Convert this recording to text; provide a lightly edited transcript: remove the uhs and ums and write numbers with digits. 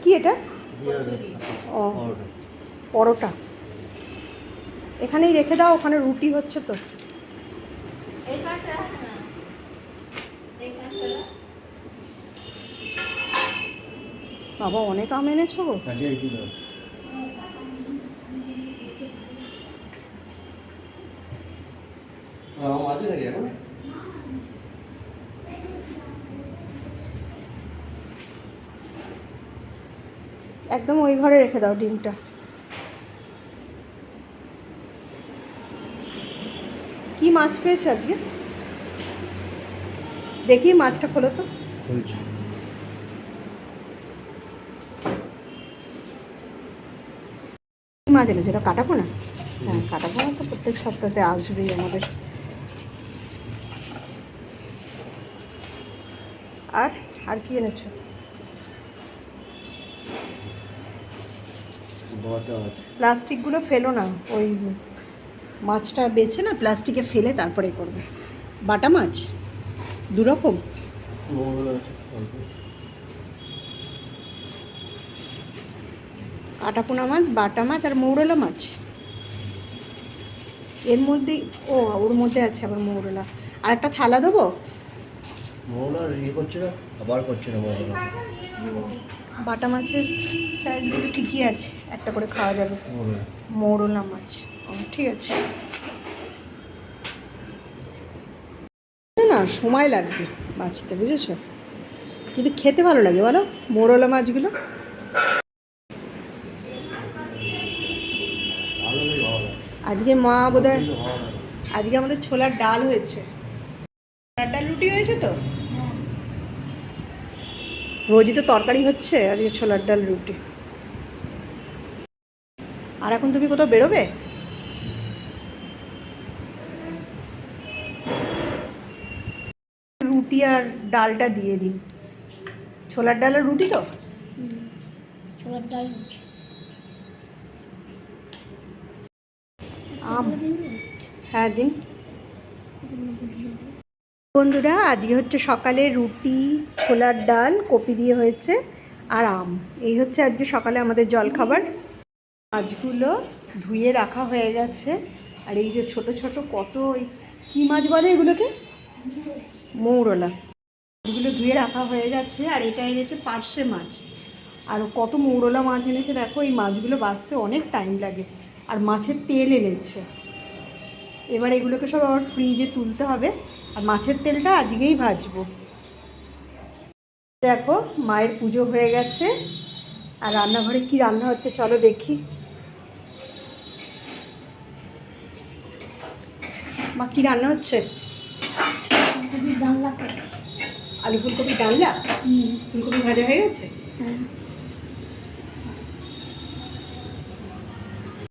কি এটা? ও পরোটা। এখানেই রেখে দাও, ওখানে রুটি হচ্ছে তো। বাবা অনেক আম এনেছো গো। একদম ওই ঘরে রেখে দাও ডিমটা। কি মাছ পেয়েছো আজকে? দেখি মাছটা খোলো তো। মাছ এনেছো, এটা কাটাপোনা? হ্যাঁ, কাটাপোনা তো প্রত্যেক সপ্তাহে আসবেই আমাদের। আর আর কি এনেছো? প্লাস্টিকগুলো ফেলো না, ওই মাছটা বেছে না প্লাস্টিকে ফেলে তারপরে করবে। বাটা মাছ দুরকম, কাটাপোনা মাছ, বাটা মাছ আর মৌরলা মাছ এর মধ্যেই। ও ওর মধ্যে আছে আবার মৌরলা। আর একটা থালা দেবো? বাটা মাছের সাইজগুলো ঠিকই আছে, একটা করে খাওয়া যাবে। মৌরলা মাছ, ও ঠিক আছে। না সময় লাগবে বাঁচতে, বুঝেছো? কিন্তু খেতে ভালো লাগে বলো মৌরলা মাছগুলো। আজকে মা বোধহয়, আজকে আমাদের ছোলার ডাল হয়েছে। ছোলার ডাল রুটি হয়েছে তো। রোজই তো তরকারি হচ্ছে, আজকে ছোলার ডাল রুটি। আর এখন তুমি কোথাও বেরোবে? রুটি আর ডালটা দিয়ে দিন। ছোলার ডাল আর রুটি তো। ছোলার ডাল আম, হ্যাঁ দিন। বন্ধুরা আজকে হচ্ছে সকালে রুটি, ছোলার ডাল, কপি দিয়ে হয়েছে, আর আম। এই হচ্ছে আজকে সকালে আমাদের জলখাবার। মাছগুলো ধুয়ে রাখা হয়ে গেছে। আর এই যে ছোট ছোট কত, কী মাছ বলে এগুলোকে? মৌরলা। মাছগুলো ধুয়ে রাখা হয়ে গেছে। আর এটা এনেছে পার্শে মাছ। আর কত মৌরলা মাছ এনেছে দেখো। এই মাছগুলো বাছতে অনেক টাইম লাগে। আর মাছের তেল এনেছে। এবার এগুলোকে সব আবার ফ্রিজে তুলতে হবে। আর মাছের তেলটা আজকেই ভাজবো। দেখো মায়ের পুজো হয়ে গেছে। আর রান্নাঘরে কি রান্না হচ্ছে চলো দেখি। মা কি রান্না হচ্ছে? ডালনা। আলু ফুলকপি ডালনা। ফুলকপি ভাজা হয়ে গেছে। হ্যাঁ।